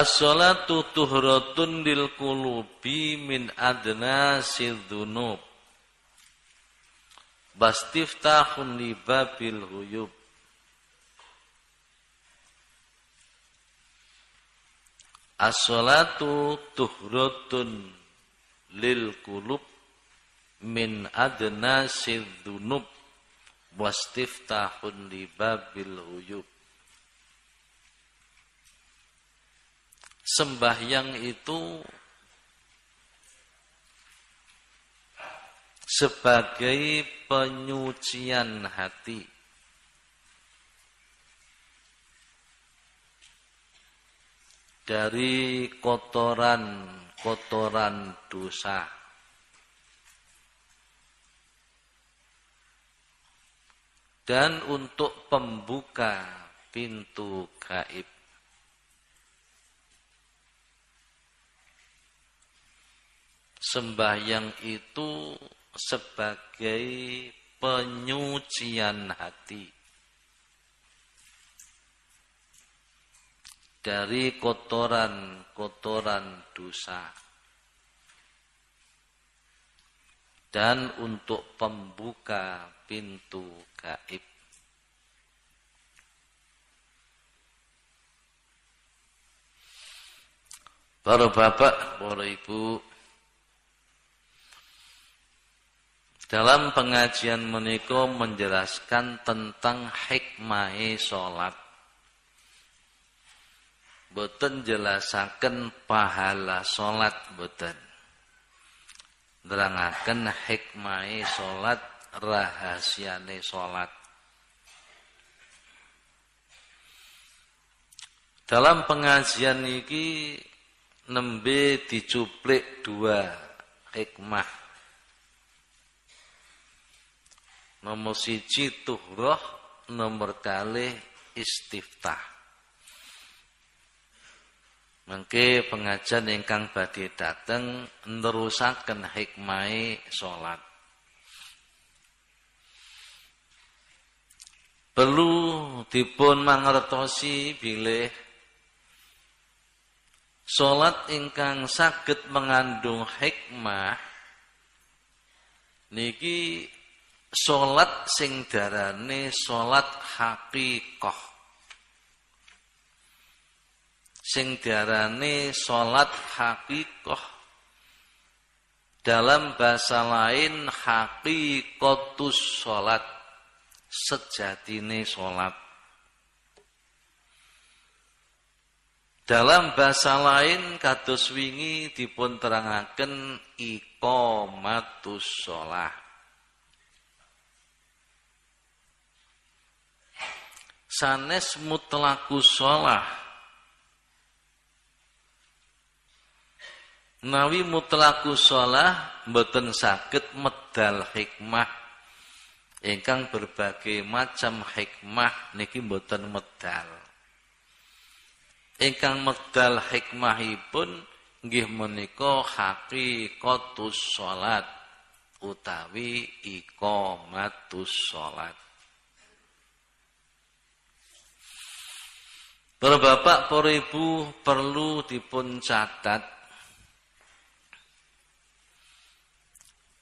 As-sholatu tuhratun lil qulubi min adnasid dzunub bastiftahun li babil ghuyub. As-sholatu tuhratun lil qulub min adnasid dzunub wastiftahun li babil ghuyub. Sembahyang itu sebagai penyucian hati dari kotoran-kotoran dosa dan untuk pembuka pintu gaib. Sembahyang itu sebagai penyucian hati dari kotoran-kotoran dosa dan untuk pembuka pintu gaib. Para bapak, para ibu, dalam pengajian menika menjelaskan tentang hikmah salat. Boten jelasaken pahala salat boten. Nerangaken hikmah salat, rahasiane salat. Dalam pengajian iki nembe dicuplik dua hikmah. Nomor siji tuhroh, nomor kalih istiftah. Mangke pengajian ingkang badhe dateng nerusaken hikmahe salat. Perlu dipun mangertosi bilih salat ingkang saged mengandung hikmah niki salat sing darane salat hakikah. Sing darane salat hakikah. Dalam bahasa lain hakikatus salat, sejatine salat. Dalam bahasa lain kados wingi dipun terangaken iqamatus shalah. Sanes mutlakus shalah. Nawi mutlakus shalah mboten saged medal hikmah ingkang berbagai macam hikmah niki mboten medal. Ingkang medal hikmahipun nggih menika hakikatus shalat utawi iqamatus shalat. Para bapak, para ibu perlu dipun catat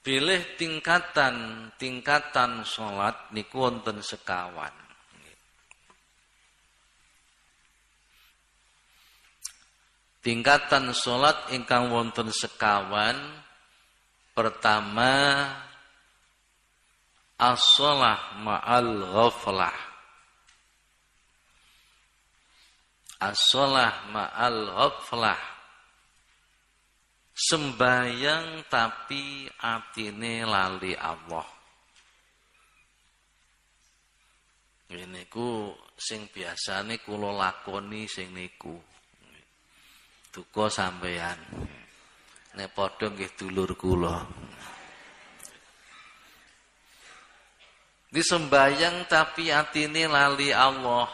bilih tingkatan salat niku wonten sekawan. Tingkatan salat ingkang wonten sekawan. Pertama, as-shalah ma'al ghaflah. As-shalah ma'al ghaflah. Sembayang tapi atine lali Allah. Niku sing biasane kula lakoni sing niku. Duka sampeyan. Nek padha nggih dulur kula. Disembayang tapi atine lali Allah.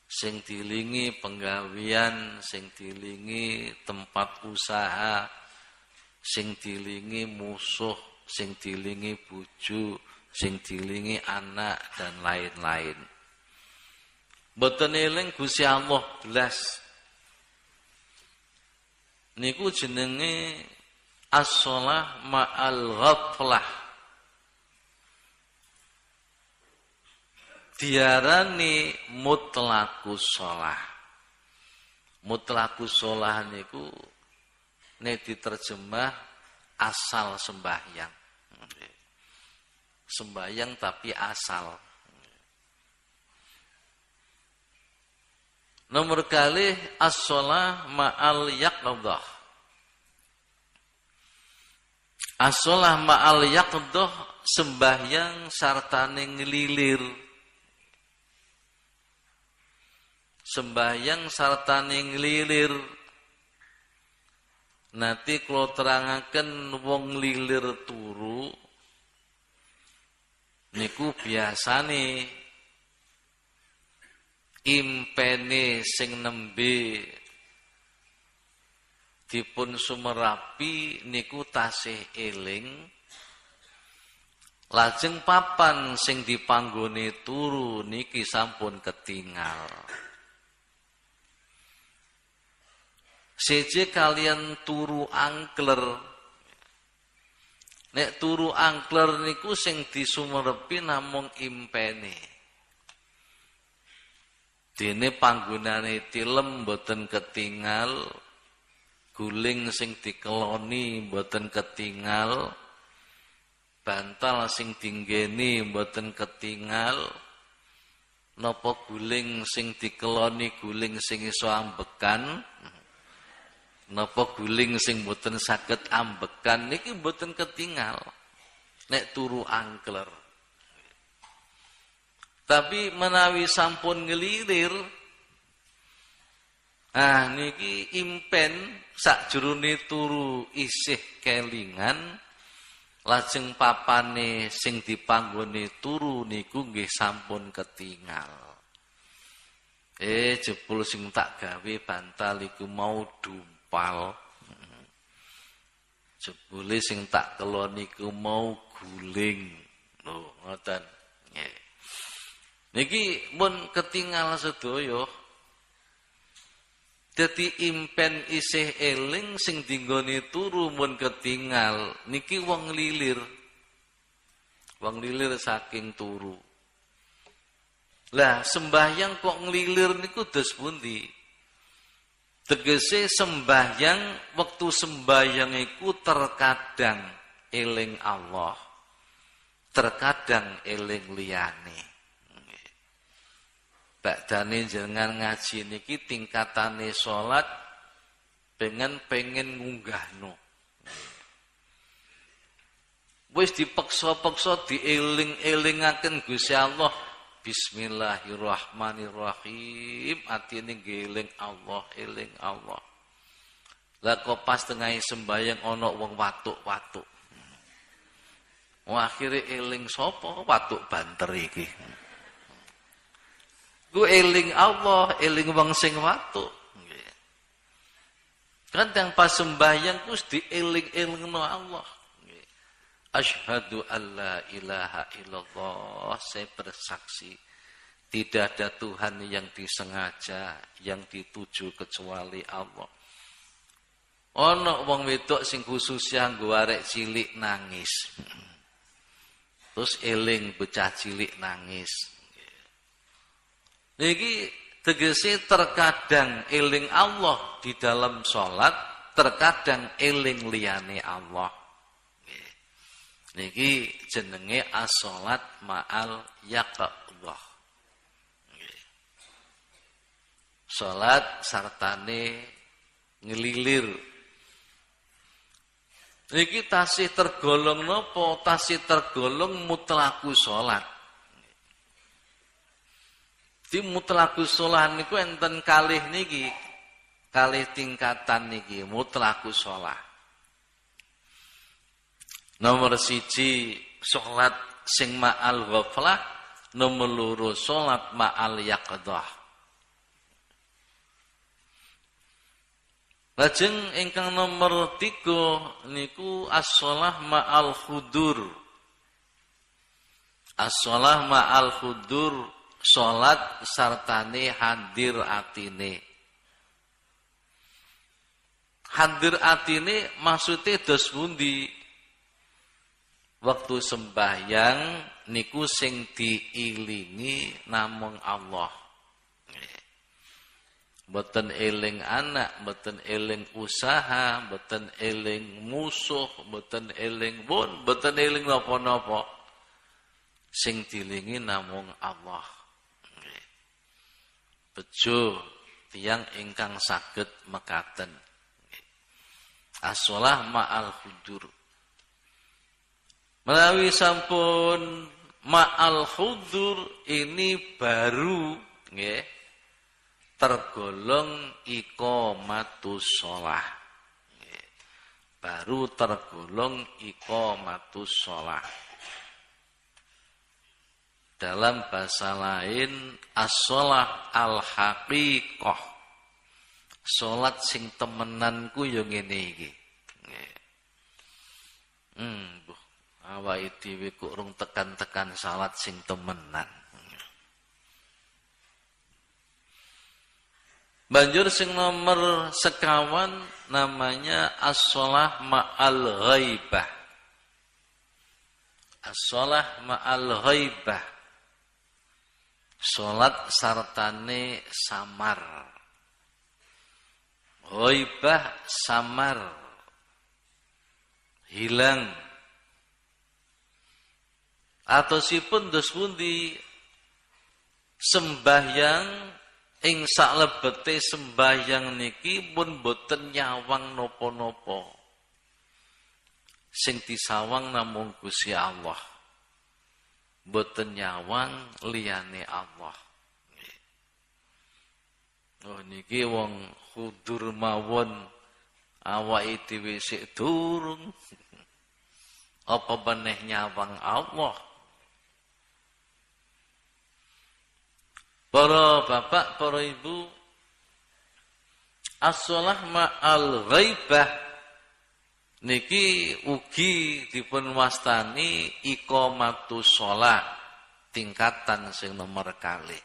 Sing dilingi penggawean, sing dilingi tempat usaha, sing dilingi musuh, sing dilingi bojo, sing dilingi anak dan lain-lain. Mboten eling Gusti Allah blas. niku jenenge as-shalah ma'al ghaflah. Diarani mutlaqus shalah. Mutlaqus shalah niku nek diterjemah asal sembahyang. Sembahyang tapi asal. Nomor kali as-shalah ma'al yaqdhah. As-shalah ma'al yaqdhah sembahyang sartane ngelilir. Sembahyang sartane ngelilir. Nanti kalau terangaken wong lilir turu niku biasane impene sing nembe dipun sumerapi niku tasih eling, lajeng papan sing dipanggone turu niki sampun ketingal. Seje kalian turu angkler. Nek turu angkler niku sing disumerepi namung impene. Dene panggonane tilem boten ketingal, guling sing dikeloni boten ketingal, bantal sing dinggeni boten ketingal, napa guling sing dikeloni guling sing iso ambekan, napa guling sing boten saged ambekan niki boten ketingal nek turu angkler. Tapi menawi sampun ngelilir, niki impen sakjroning turu isih kelingan, lajeng papane sing dipanggone turu niku nggih sampun ketingal. Jebul sing tak gawe bantal iku mau dumpal. Jebule sing tak kelon niku mau guling. Lho, ngoten. Nggih. Niki mun ketingal sedaya. Dadi impen isih eling sing dinggone turu mun ketingal niki wong lilir. Wong lilir saking turu. Lah sembahyang kok nglilir niku dos pundi? Tegese sembahyang wektu sembahyang iku terkadang eling Allah, terkadang eling liyane. Badane jenengan ngaji niki tingkatane salat pengen ngunggahno. Wis dipeksa-peksa dieling-elingaken Gusti Allah. Bismillahirrahmanirrahim. Atine ngeling Allah, eling Allah. Lah kok pas tengah sembahyang ana wong watuk-watuk. Akhire eling sapa? Watuk banter iki. Ku eling Allah, eling wong sing watuk. Kan yang pas sembahyang ku dieling-elingno Allah. Asyhadu alla ilaha illallah, saya bersaksi tidak ada Tuhan yang disengaja, yang dituju kecuali Allah. Ana wong wedok sing khusus nggo arek cilik nangis. Terus eling bocah cilik nangis. Niki tegese terkadang eling Allah di dalam salat, terkadang eling liyane Allah. Niki jenenge as-shalat ma'al yaqdhah. Salat sartane ngelilir. Niki tasih tergolong napa? Tasih tergolong mutlakus salat. Di mutlakus salat niku enten kalih niki, kalih tingkatan niki mutlakus salat. Nomor 1 salat sing ma'al ghaflah, nomor 2 salat ma'al yaqdhah. Lajeng ingkang nomor 3 niku as-shalah ma'al khudur. As-shalah ma'al khudur, salat sartane hadir atine. Hadir atine maksudnya dos pundi? Waktu sembahyang niku sing diilingi namung Allah. Mboten eling anak, mboten eling usaha, mboten eling musuh, mboten eling mboten eling napa-napa. Sing dilingi namung Allah. Bejo tiyang ingkang saged mekaten. As-shalah ma'al hudur. Menawi sampun ma'al hudur ini baru nggih tergolong iqamatus shalah. Baru tergolong iqamatus shalah. Dalam bahasa lain as-shalah al-haqiqah. Salat sing temenanku yo ngene iki. Awake dhewe kok urung tekan-tekan salat sing temenan. Banjur sing nomor sekawan namanya as-shalah ma'al ghaibah. As-shalah ma'al ghaibah. Salat sartane samar. Ghaibah samar. Hilang. Atosipun dos pundi sembahyang ing salebete sembahyang niki pun boten nyawang napa-napa. Sing disawang namung Gusti Allah. Boten nyawang liyane Allah. Oh niki wong hudur mawon awake dhewe sik durung. Apa meneh nyawang Allah. Para bapak, para ibu, as-shalah ma'al ghaibah niki ugi dipun wastani iqamatus shalah tingkatan sing nomor kalih.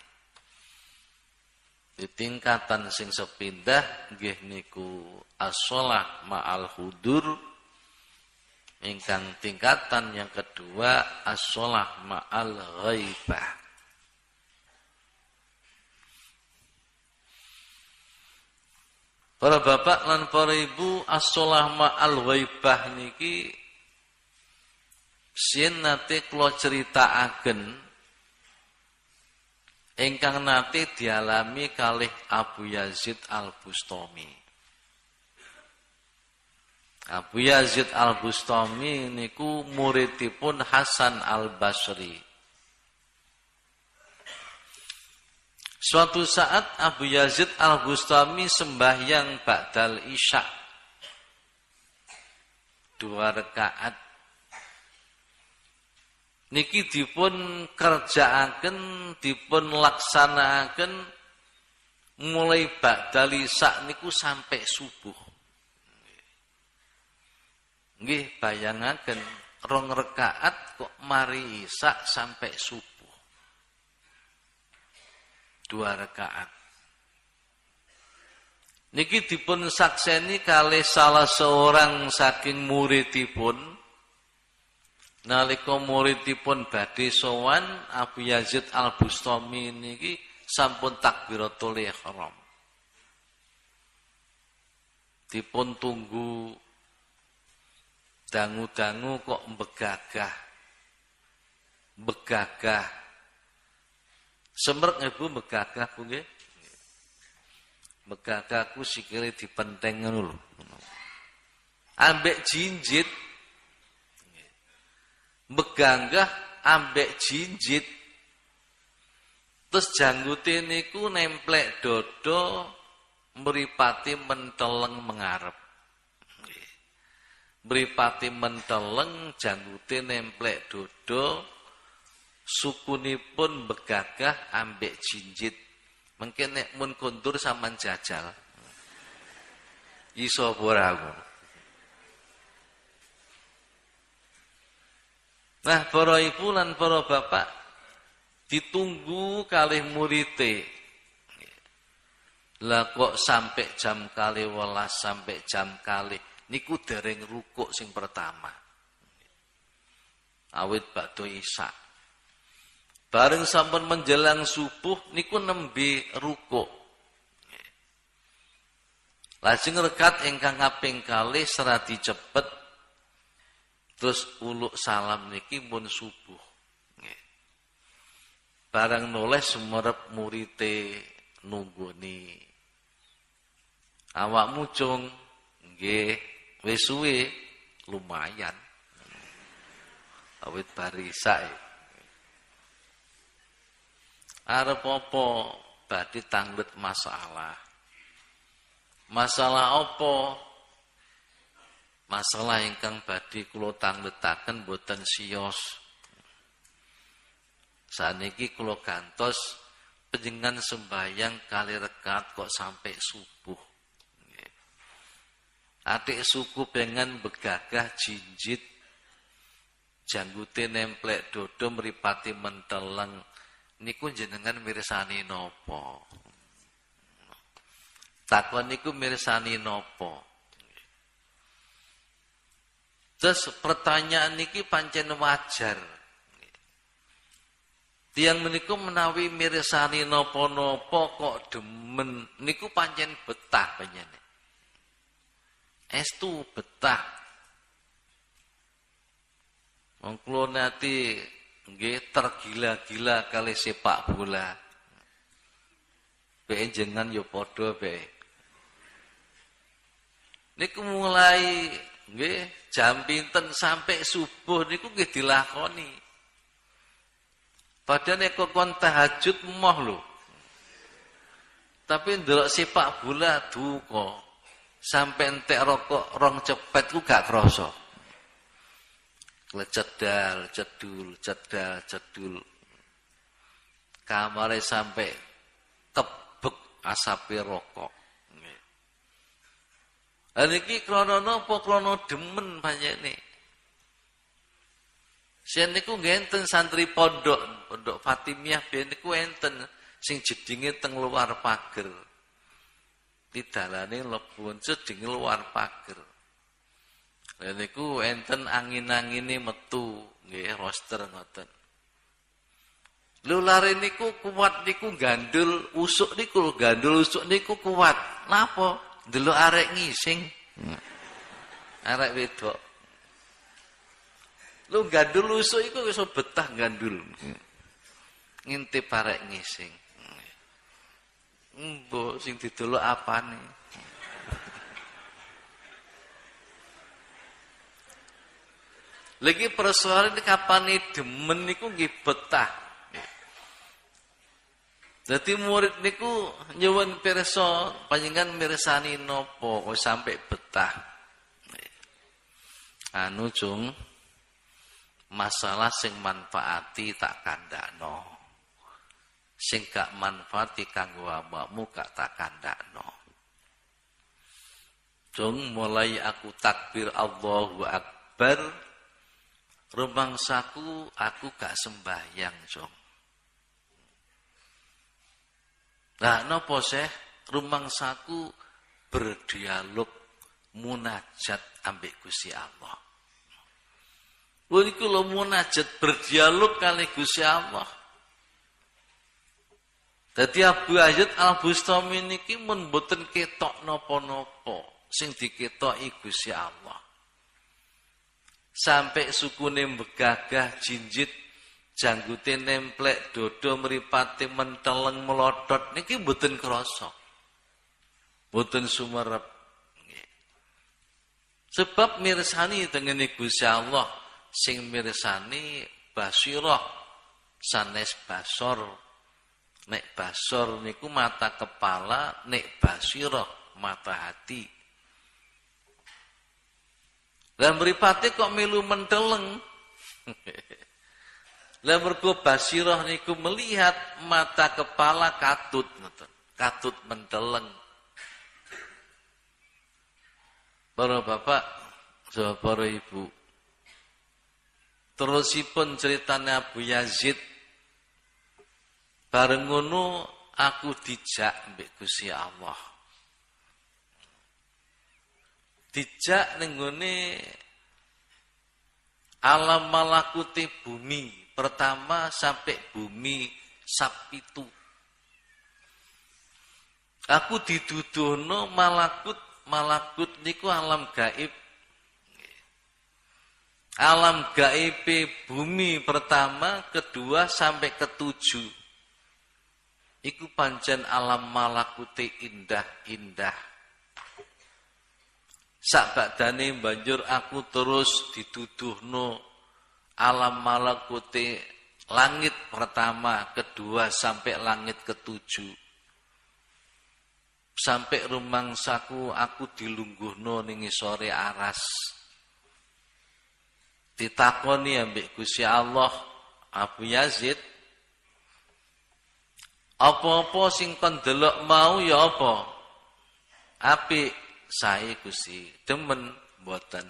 Di tingkatan sing sepindah nggih niku as-shalah ma'al hudur. Ingkang tingkatan yang kedua as-shalah ma'al ghaibah. Para bapak lan para ibu, as-shalah ma'al ghaibah niki sien nate kula critakaken ingkang nate dialami kalih Abu Yazid Al-Bustami. Abu Yazid Al-Bustami niku muridipun Hasan Al-Basri. Suatu saat Abu Yazid Al-Bustami sembahyang ba'dal isya 2 rakaat. Niki dipun kerjaaken, dipun laksanakaken mulai ba'dal isya niku sampai subuh. Nggih bayangaken 2 rakaat kok mari isya sampai subuh. 2 rakaat. Niki dipun sakseni kalih salah seorang saking muridipun. Nalika muridipun badhe sowan Abu Yazid Al-Bustami niki sampun takbiratul ihram. Dipun tunggu dangu-dangu kok begagah. Begagah. Semrek ibu megagah ku nggih. Megagah ku sikile dipenteng ngono lho. Ambek jinjit. Megagah ambek jinjit. Terus janggute niku nemplek dodo mripate menteleng mengarep. Mripate menteleng janggute nemplek dodo sukunipun begagah ambek jinjit. Mungkin nek mun kondur sampean jajal. Iso ora aku. Nah, para ibu lan para bapak ditunggu kalih murite. Lah kok sampai jam kali 12 sampai jam kali niku dereng rukuk sing pertama. Awit bakdo isya. Bareng sampun menjelang subuh niku nembe rukuk. Lajeng rekat ingkang kaping kalih seradi cepet terus uluk salam niki mun subuh. Barang noleh sumerep murite nunggoni. Awakmu cung nggih wis suwe lumayan. Awit barisae. Arep apa badhe tanglet masalah. Masalah apa? Masalah ingkang badhe kula tangletaken boten siyos. Saniki kula gantos panjenengan sembahyang kali rekat kok sampai subuh. Atik suku pengen begagah jinjit janggute nemplek dodo mripati menteleng niku jenengan mirsani napa? Takon niku mirsani napa? Terus pertanyaan niki pancen wajar. Tiang meniku menawi mirsani napa-napa kok demen niku pancen betah panjenengan. Estu betah. Wong kula nate nggih tergila-gila kali sepak bola. Bae jenengan ya padha bae. Niku mulai nggih jam pinten sampai subuh niku nggih dilakoni. Padahal nek kon tahajud moh lho. Tapi ndelok sepak bola duka. Sampai entek rokok rong cepet ku gak krasa. Cedal, cedul, cedal, cedul. Kamare sampai kebek asape rokok. Lah niki krana napa? Krana demen panjenengan. Sen niku nggih enten santri pondok Fatimiyah ben niku enten sing jedinge teng luar pager. Tidalane mlebu jedinge luar pager. Lha niku enten angin-angine metu nggih roster ngoten. Lho lare niku kuat niku gandul usuk niku kuat. Napa? Delok arek ngising. Arek wedok. Lho gandul usuk iku wis betah gandul. Ngintip arek ngising. Mbok sing didelok apane? Lagi persoalan kapane demen niku nggih betah. Dadi murid niku nyuwun pirsa panjenengan mirsani napa kok sampai betah. Anu Jung, masalah sing manfaati tak kandhakno. Sing gak manfaati kanggo awakmu gak tak kandhakno. Jung mulai aku takbir Allahu Akbar, rumangsaku aku gak sembahyang, Jung. Lah napa sih rumangsaku berdialog munajat ambek Gusti Allah. Lha iku lho munajat berdialog kali Gusti Allah. Dadi Abu Ayyub Al-Bustami niki mun mboten ketok napa-napa, sing diketoki Gusti Allah. Sampai sukune begagah jinjit, janggute nemplek dodo mripate menteleng melotot niki mboten krasa. Mboten sumerep. Sebab mirsani tengene Gusti Allah, sing mirsani basirah sanes basor. Nek basor niku mata kepala, nek basirah mata hati. Lah mripate kok melu menteleng. Lah mergo basirah niku melihat, mata kepala katut ngoten. Katut menteleng. Para bapak, saha para ibu. Terusipun ceritane Abu Yazid bareng ngono aku dijak mbek Gusti Allah. Dijak ning nggone alam malakuti bumi pertama sampai bumi sapitu. Aku diduduhno malakut niku alam gaib. Alam gaib bumi pertama, kedua sampai ketujuh. Iku pancen alam malakuti indah-indah. Sakbadane banjur aku terus dituduhno alam malakuti langit pertama, kedua sampai langit ketujuh. Sampai rumangsaku aku dilungguhno ning sore aras. Ditakoni ambek Gusti Allah, Abu Yazid, apa-apa sing kon delok mau ya apa? Apik sae Gusti, demen mboten.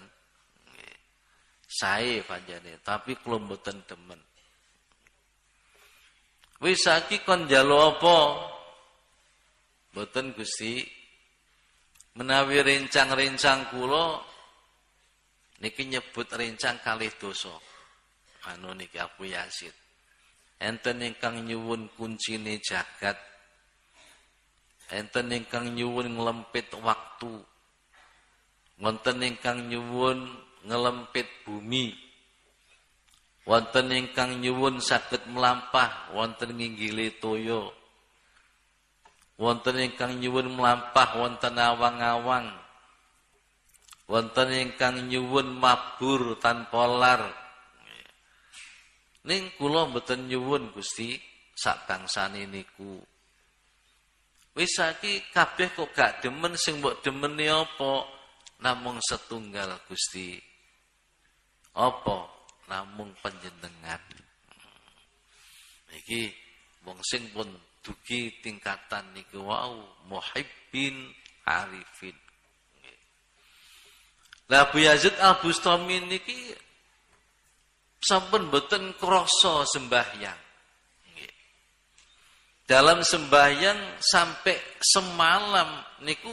Sae panjane, tapi kula mboten demen. Wis saiki kon njaluk apa? Mboten Gusti. Menawi rencang-rencang kula niki nyebut rencang kalih dosa. Anu niki Abu Yazid. Enten ingkang nyuwun kuncine jagat. Enten ingkang nyuwun nglempit waktu. Wonten ingkang nyuwun ngelempit bumi. Wonten ingkang nyuwun saged melampah wonten nginggile toya. Wonten ingkang nyuwun melampah wonten awang-awang. Wonten ingkang nyuwun mabur tanpa lar. Ning kula mboten nyuwun Gusti sak bangsane niku. Wis saiki kabeh kok gak demen, sing mbok demeni apa? Namung setunggal Gusti. Apa? Namung panjenengan. Iki wong sing pun dugi tingkatan niku wau muhibbin arifin. Lah Abu Yazid Al-Bustami niki sampun mboten krasa sembahyang. Dalam sembahyang sampai semalam niku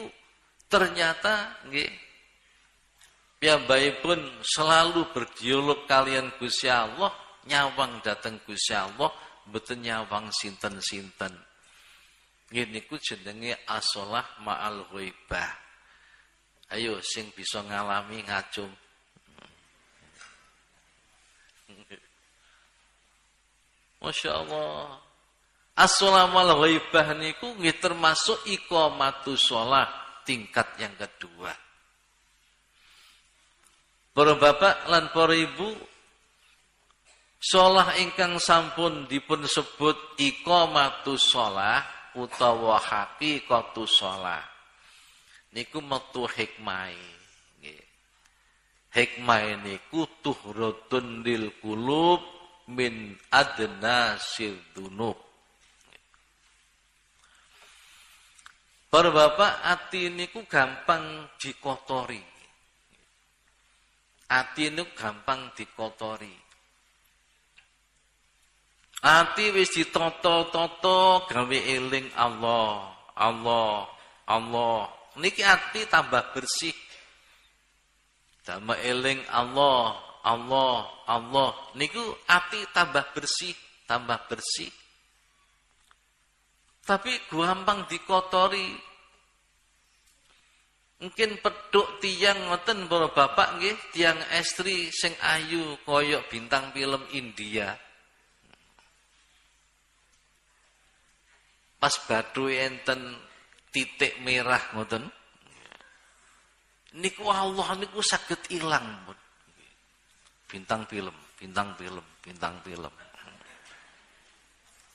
ternyata nggih piyambakipun selalu berdialog kalian Gusti Allah, nyawang dateng Gusti Allah, mboten nyawang sinten-sinten. Nggih niku jenenge as-shalah ma'al ghaibah. Ayo sing bisa ngalami ngacung. Masya Allah. As-shalah ma'al ghaibah niku nggih termasuk iqamatus shalah tingkat yang kedua. Para bapak lan para ibu, shalah ingkang sampun dipun sebut iqamatus shalah utawa haqiqatus shalah niku metu hikmah. Hikmah niku tuhratun lil qulub min adnasil dzunub. Para bapak, ati niku gampang dikotori. Ati niku gampang dikotori. Ati wis ditata-tata gawe eling Allah, Allah, Allah. Niki ati tambah bersih. Tambah eling Allah, Allah, Allah. Niku ati tambah bersih, tambah bersih. Tapi gampang dikotori. Mungkin peduk tiang ngoten para bapak nggih, tiang estri sing ayu koyok bintang film India. Pas bathuke enten titik merah ngoten. Niku Allah niku saged ilang, pun. Bintang film, bintang film, bintang film.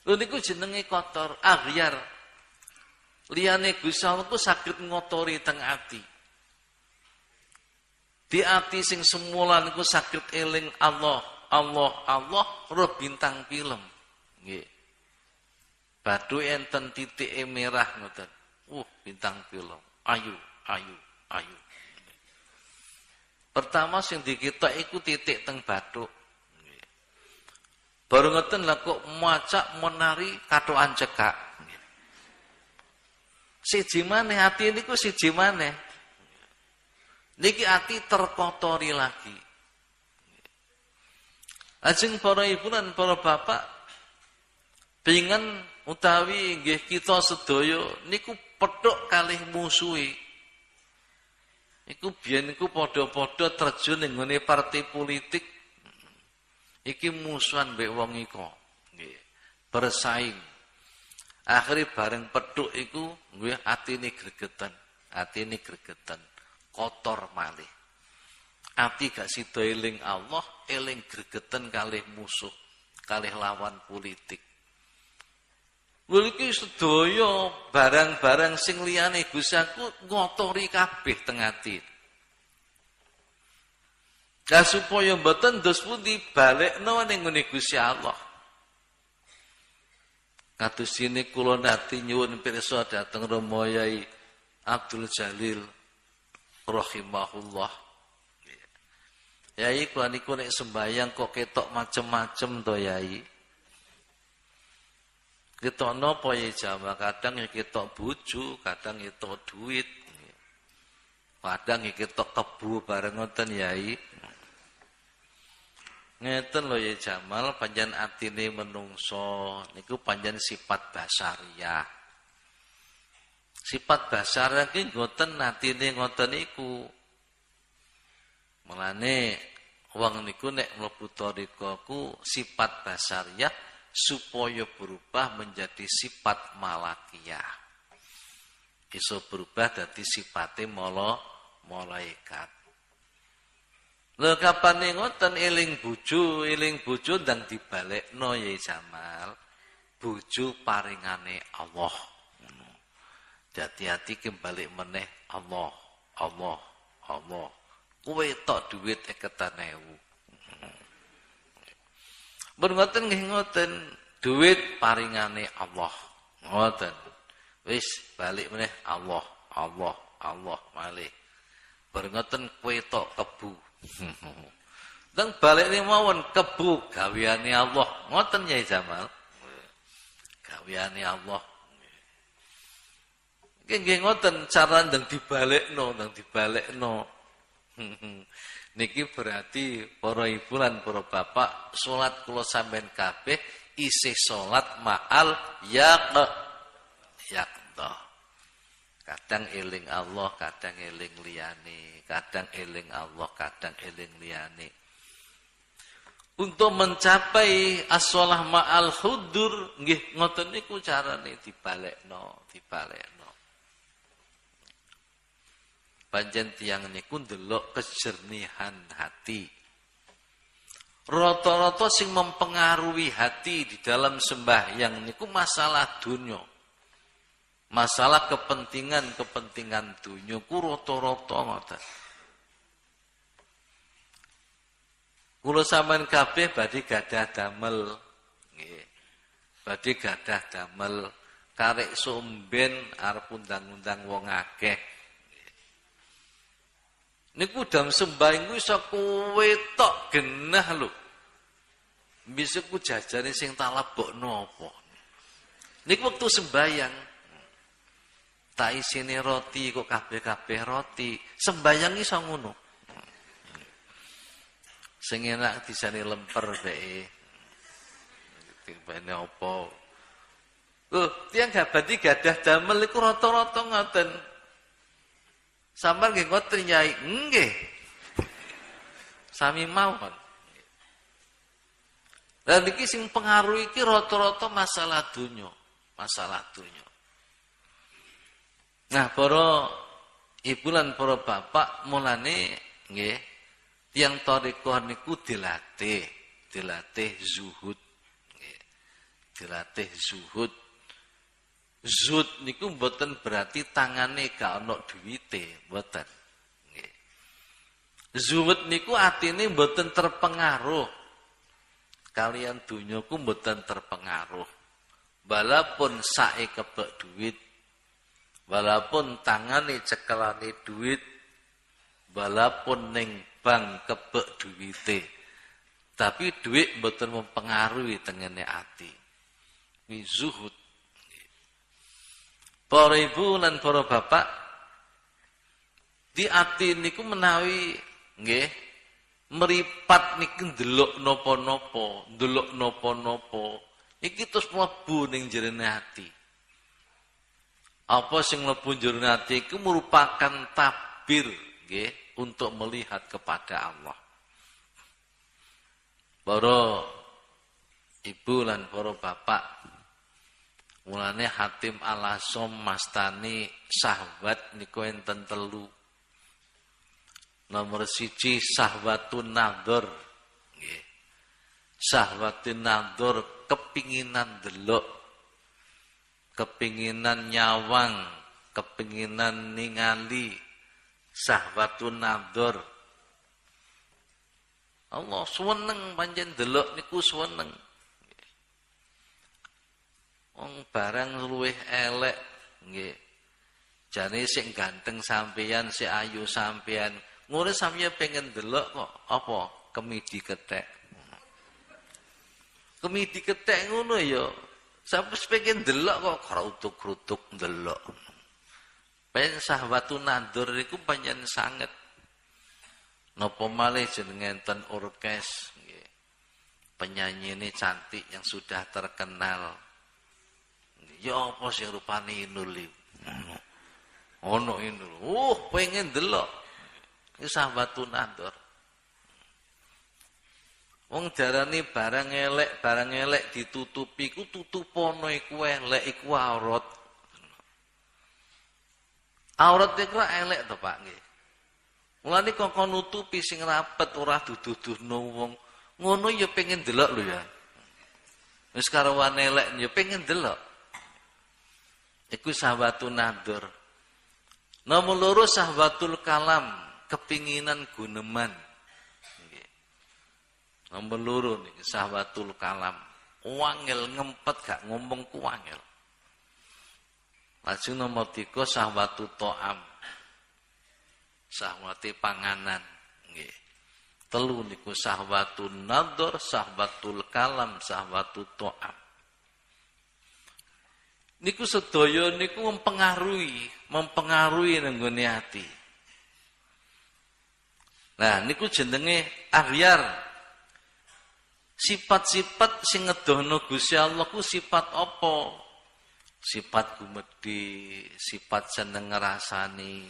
Lho niku jenenge kotor, aghyar. Liyane Gusti Allah ku saged ngotori teng ati. Di ati sing semula niku saged eling Allah, Allah, Allah, roh bintang film. Nggih. Bathu enten titike merah ngoten. Bintang film. Ayu, ayu, ayu. Pertama sing diketok iku titik teng bathuk. Baru ngoten lah kok macak menari katokan cekak. Siji maneh ati niku siji maneh. Niki ati terkotori lagi. Ajeng para ibu lan para bapak pingen utawi nggih kita sedaya niku pedhok kalih musuhe. Iku biyen niku padha-padha terjun ning nggone partai politik. Iki musuhan mbek wong iko. Nggih. Bersaing. Akhire bareng pedhok iku nggih atine gregetan. Atine gregetan. Kotor malih. Ati gak sida eling Allah, eling gregetan kalih musuh, kalih lawan politik. Lha iki sedaya barang-barang sing liyane Gusti aku ngotori kabeh teng ati. Lah supaya mboten dos pundi balekno ning ngene Gusti Allah. Kados sine kula nate nyuwun pirsa dhateng Rama Yai Abdul Jalil rahimahullah. Yai kula niku nek sembayang kok ketok macem-macem to Yai. Ketok napa ya jamaah, kadang ya ketok bojo, kadang ketok duit. Kadang ya ketok kebu bareng ngoten Yai. Ngeten lho ya Jamal, panjen atine menungso niku panjen sifat basariyah. Sifat basariyah ki ngoten atine ngoten niku. Mulane wong niku nek mlebu thariqahku sifat basariyah supaya berubah menjadi sifat malakiyah. Iso berubah dadi sifate malaikat. Lha kapane ngoten eling bojo ndang dibalekno ya Jamal. Bojo paringane Allah. Hati-hati ki balik meneh Allah. Kowe tok dhuwit 50.000. Ngoten nggih ngoten, dhuwit paringane Allah. Ngoten. Wis balik meneh Allah malih. Bar ngoten kowe tok kebu. Teng balik mawon kebu gaweane Allah. Ngoten ya Jamal. Gaweane Allah. Nggih ngoten cara ndang dibalekno. Niki berarti para ibu lan para bapak salat kula sampean kabeh isih salat ma'al yaqta. Kadang eling Allah, kadang eling liyane, kadang eling Allah, kadang eling liyane. Untuk mencapai as-shalah ma'al hudur nggih ngoten niku carane dibalekno. Panjen tiyang niku ndelok kejernihan hati. Rata-rata sing mempengaruhi hati di dalam sembahyang niku masalah dunya. Masalah kepentingan dunya ku rata-rata ngoten. Kula sampean kabeh badhe gadah damel nggih. Badhe gadah damel karek somben arep undang-undang wong akeh. Niku dalam sembahyang ku iso kowe tok genah lho. Bisa ku jajane sing tak lebokno apa. Niku wektu sembahyang. Tak isine roti kok kabeh-kabeh roti. Sembahyang iso ngono. Sing enak disane lemper bae. Timbane apa. Tiyang gabati gadah damel iku rata-rata ngoten. Sampeyan nggih ngoten Nyai, nggih. Sami mawon. Lah niki sing pengaruh iki rata-rata masalah dunya. Nah, para ibu lan para bapak mulane nggih tiyang thariqah niku dilatih zuhud. Nggih. Dilatih zuhud. Zuhud niku mboten berarti tangane gak ana duwite, mboten. Nggih. Zuhud niku atine mboten terpengaruh. Kalian dunyaku mboten terpengaruh. Walaupun sae kebek duit, walaupun tangane cekelane duit, walaupun ning bank kebek duwite. Tapi duit mboten mempengaruhi tengene ati. Ini zuhud. Para ibu lan para bapak, di ati niku menawi nggih meripat niki ndelok napa-napa, ndelok napa-napa, iki terus mlebu ning jerene ati. Apa sing mlebu jerene ati iku merupakan tabir nggih untuk melihat kepada Allah. Para ibu lan para bapak, mulane Hatim Al-Asom mastani syahwat niku enten telu. Nomor 1 syahwatun nadhar. Nggih. Syahwatun nadhar kepinginan delok, kepinginan nyawang, kepinginan ningali. Syahwatun nadhar. Allah seneng pancen delok niku seneng. Wong barang luwih elek nggih. Jane sing ganteng sampeyan, sing ayu sampeyan, ngono sampeyan pengen delok kok apa? Kemidi kethek. Kemidi kethek ngono ya. Sampe pengen delok kok krutuk-krutuk delok. Pen syahwatun nadhar niku pancen sanget. Napa malih jenenge enten orkes nggih. Penyanyi ini cantik yang sudah terkenal. Ya apa sing rupane Inul iki? Ono Inul. Pengen delok. Iki syahwatun nadhar. Wong darani barang elek ditutupi ku tutupono iku elek iku aurat. Aurat iku elek to, Pak nggih. Mulane kok nutupi sing rapet ora duduhno wong. Ngono ya pengen delok lho ya. Wis karowan elek ya pengen delok. Iku syahwatun nadhar. Nomor 2 syahwatul kalam, kepinginan guneman. Nggih. Nomor 2 niki syahwatul kalam. Wangel ngempet gak ngomong ku wangel. Lajeng nomor 3 syahwatut ta'am. Syahwate panganan nggih. 3 niku syahwatun nadhar, syahwatul kalam, syahwatut ta'am. Niku sedaya niku mempengaruhi nenggone ati. Nah, niku jenenge aghyar. Sifat-sifat sing ngedohno Gusti Allah ku sifat apa? Sifat gumedhe, sifat seneng ngrasani,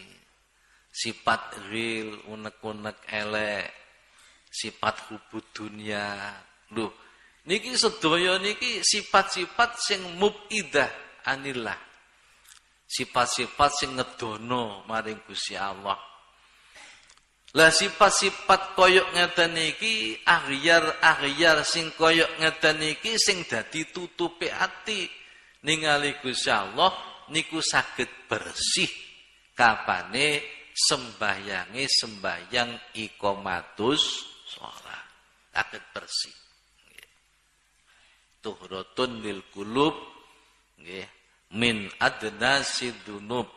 sifat ril, unek-unek elek, sifat hubud dunya. Lho, niki sedaya niki sifat-sifat sing mubidah anillah. Sifat-sifat sing ngedono maring Gusti Allah. Lah sifat-sifat koyok ngeten iki aghyar sing koyok ngeten iki sing dadi tutupe ati ningali Gusti Allah niku saged bersih kapane sembahyang iqamatus shalah. Saged bersih. Tuhratun lil qulub nggih min adnasid dunub.